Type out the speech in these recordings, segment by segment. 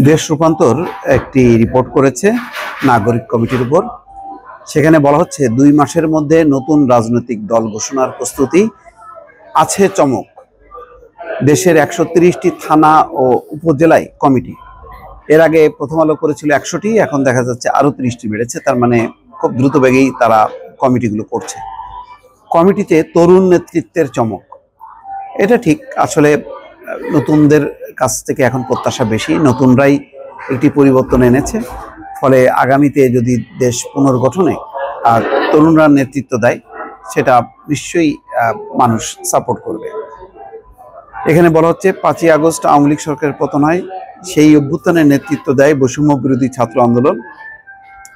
দেশ রূপান্তর একটি রিপোর্ট করেছে নাগরিক কমিটির উপর। সেখানে বলা হচ্ছে 2 মাসের মধ্যে নতুন রাজনৈতিক দল ঘোষণার প্রস্তুতি আছে চমক। দেশের 130টি থানা ও উপজেলায় কমিটি। এর আগে প্রথম আলো করেছিল 100টি, এখন দেখা যাচ্ছে আরো 30টি বেড়েছে। তার মানে খুব দ্রুত বেগেই তারা কমিটিগুলো করছে। কমিটিতে তরুণ নেতৃত্বের চমক। এটা ঠিক, আসলে নতুনদের কাছ থেকে এখন প্রত্যাশা বেশি। নতুনরাই একটি পরিবর্তন এনেছে, ফলে আগামীতে যদি দেশ পুনর্গঠনে আর তরুণরা নেতৃত্ব দেয়, সেটা নিশ্চয়ই মানুষ সাপোর্ট করবে। এখানে বলা হচ্ছে 5ই আগস্ট আওয়ামী লীগ সরকারের পতন হয়, সেই অভ্যুত্থানের নেতৃত্ব দেয় বৈষম্য বিরোধী ছাত্র আন্দোলন।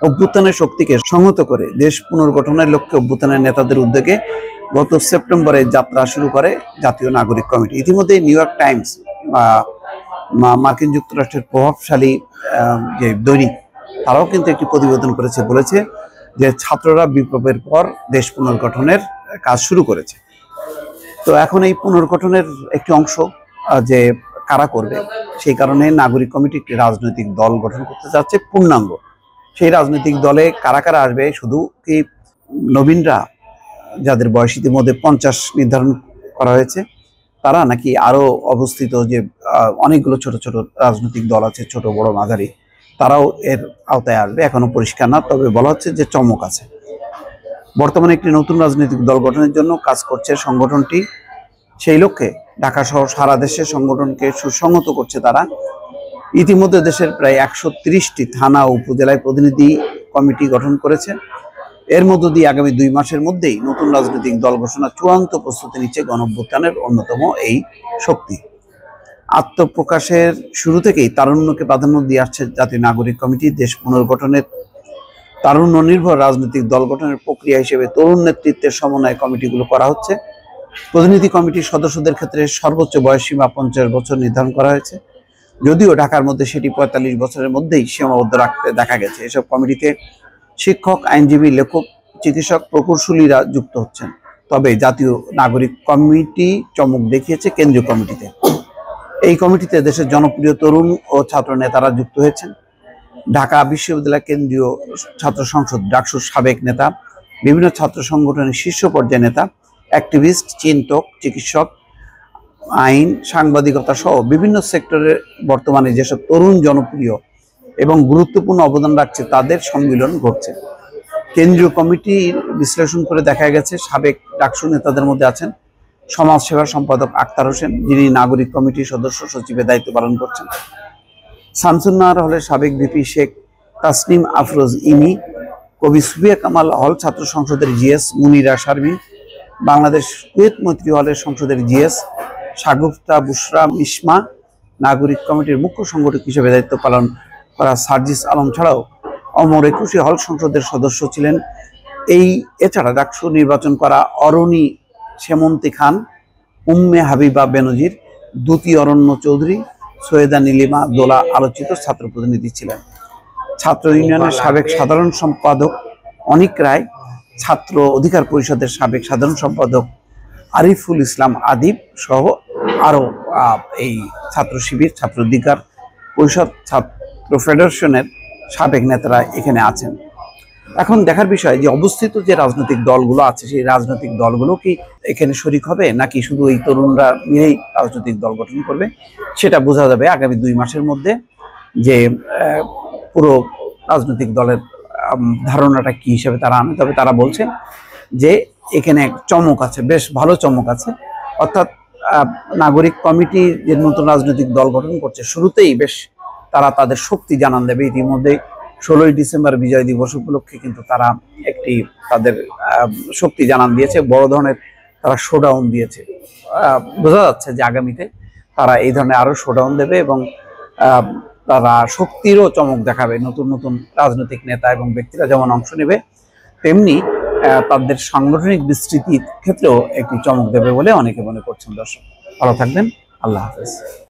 অভ্যুত্থানের শক্তিকে সংহত করে দেশ পুনর্গঠনের লক্ষ্যে অভ্যুত্থানের নেতাদের উদ্যোগে গত সেপ্টেম্বরে যাত্রা শুরু করে জাতীয় নাগরিক কমিটি। ইতিমধ্যে নিউ ইয়র্ক টাইমস মার্কিন যুক্তরাষ্ট্রের প্রভাবশালী যে দৈনিক, তারাও কিন্তু একটি প্রতিবেদন করেছে, বলেছে যে ছাত্ররা বিপ্লবের পর দেশ পুনর্গঠনের কাজ শুরু করেছে। তো এখন এই পুনর্গঠনের একটি অংশ যে কারা করবে, সেই কারণে নাগরিক কমিটি একটি রাজনৈতিক দল গঠন করতে যাচ্ছে পূর্ণাঙ্গ। সেই রাজনৈতিক দলে কারা কারা আসবে? শুধু কি নবীনরা, যাদের বয়স ইতিমধ্যে 50 নির্ধারণ করা হয়েছে, তারা, নাকি আরো অবস্থিত যে অনেকগুলো ছোট ছোট রাজনৈতিক দল আছে, ছোট বড় মাঝারি, তারাও এর আওতায় আসবে? এখনো পরিষ্কার না। তবে বলা হচ্ছে যে চমক আছে। বর্তমানে একটি নতুন রাজনৈতিক দল গঠনের জন্য কাজ করছে সংগঠনটি। সেই লক্ষ্যে ঢাকা সহ সারা দেশের সংগঠনকে সুসংহত করছে তারা। ইতিমধ্যে দেশের প্রায় 130টি থানা ও উপজেলায় প্রতিনিধি কমিটি গঠন করেছে। এর মধ্য দিয়ে আগামী 2 মাসের মধ্যেই নতুন রাজনৈতিক দল ঘোষণার চূড়ান্ত প্রস্তুতি নিচ্ছে গণঅভ্যুত্থানের অন্যতম এই শক্তি। আত্মপ্রকাশের শুরু থেকেই তারুণ্যকে প্রাধান্য দিয়ে আসছে জাতীয় নাগরিক কমিটি। দেশ পুনর্গঠনের তারুণ্য নির্ভর রাজনৈতিক দল গঠনের প্রক্রিয়া হিসেবে তরুণ নেতৃত্বের সমন্বয় কমিটিগুলো করা হচ্ছে। প্রতিনিধি কমিটির সদস্যদের ক্ষেত্রে সর্বোচ্চ বয়সসীমা 50 বছর নির্ধারণ করা হয়েছে, যদিও ঢাকার মধ্যে সেটি 45 বছরের মধ্যেই সীমাবদ্ধ রাখতে দেখা গেছে। এসব কমিটিতে শিক্ষক, আইনজীবী, লেখক, চিকিৎসক, প্রকৌশলীরা যুক্ত হচ্ছেন। তবে জাতীয় নাগরিক কমিটি চমক দেখিয়েছে কেন্দ্রীয় কমিটিতে। এই কমিটিতে দেশের জনপ্রিয় তরুণ ও ছাত্র নেতারা যুক্ত হয়েছেন। ঢাকা বিশ্ববিদ্যালয় কেন্দ্রীয় ছাত্র সংসদ ডাকসুর সাবেক নেতা, বিভিন্ন ছাত্র সংগঠনের শীর্ষ পর্যায়ের নেতা, অ্যাক্টিভিস্ট, চিন্তক, চিকিৎসক, আইন, সাংবাদিকতা সহ বিভিন্ন সেক্টরে বর্তমানে যেসব তরুণ জনপ্রিয় এবং গুরুত্বপূর্ণ অবদান রাখছে, তাদের সম্মিলন ঘটছে। কেন্দ্রীয় কমিটি বিশ্লেষণ করে দেখা গেছে, সাবেক ডাকসু নেতাদের মধ্যে আছেন সমাজসেবা সম্পাদক আক্তার হোসেন, যিনি নাগরিক কমিটির সদস্য সচিবের দায়িত্ব পালন করছেন। শামসুন্নাহার হলের সাবেক ভিপি শেখ তাসনিম আফরোজ ইমি, কবি সুফিয়া কামাল হল ছাত্র সংসদের জিএস মুনিরা শারমিন, বাংলাদেশ কুয়েত মৈত্রী হলের সংসদের জিএস শাগুফতা বুশরা মিসমা, নাগরিক কমিটির মুখ্য সংগঠক হিসেবে দায়িত্ব পালন করা সার্জিস আলম ছাড়াও অমর 21 হল সংসদের সদস্য ছিলেন। এছাড়া ডাকসু নির্বাচন করা অরণি সেমন্তী খান, উম্মে হাবিবা বেনজির, দ্যুতি অরণ্য চৌধুরী, সৈয়দা নীলিমা দোলা আলোচিত ছাত্র প্রতিনিধি ছিলেন। ছাত্র ইউনিয়নের সাবেক সাধারণ সম্পাদক অনিক রায়, ছাত্র অধিকার পরিষদের সাবেক সাধারণ সম্পাদক আরিফুল ইসলাম আদিব সহ আরো এই ছাত্র শিবির, ছাত্র অধিকার পরিষদ, ছাত্র ফেডারেশনের সাবেক নেতারা এখানে আছেন। এখন দেখার বিষয় যে অবস্থিত যে রাজনৈতিক দলগুলো আছে, সেই রাজনৈতিক দলগুলো কি এখানে শরিক হবে, নাকি শুধু এই তরুণরা মিলেই রাজনৈতিক দল গঠন করবে, সেটা বোঝা যাবে আগামী 2 মাসের মধ্যে, যে পুরো রাজনৈতিক দলের ধারণাটা কি হিসেবে তারা আনে। তবে তারা বলছে যে এখানে চমক আছে, বেশ ভালো চমক আছে। অর্থাৎ নাগরিক কমিটি যে নতুন রাজনৈতিক দল গঠন করছে, শুরুতেই বেশ তারা তাদের শক্তি জানান দেবে। ইতিমধ্যে 16ই ডিসেম্বর বিজয় দিবস উপলক্ষে কিন্তু তারা একটি তাদের শক্তি জানান দিয়েছে, বড় ধরনের তারা শোডাউন দিয়েছে। বোঝা যাচ্ছে যে আগামীতে তারা এই ধরনের আরো শোডাউন দেবে এবং তারা শক্তিরও চমক দেখাবে। নতুন নতুন রাজনৈতিক নেতা এবং ব্যক্তিরা যেমন অংশ নেবে, তেমনি তাদের সাংগঠনিক বিস্তৃতির ক্ষেত্রেও একটি চমক দেবে বলে অনেকে মনে করছেন। দর্শক, ভালো থাকবেন। আল্লাহ হাফেজ।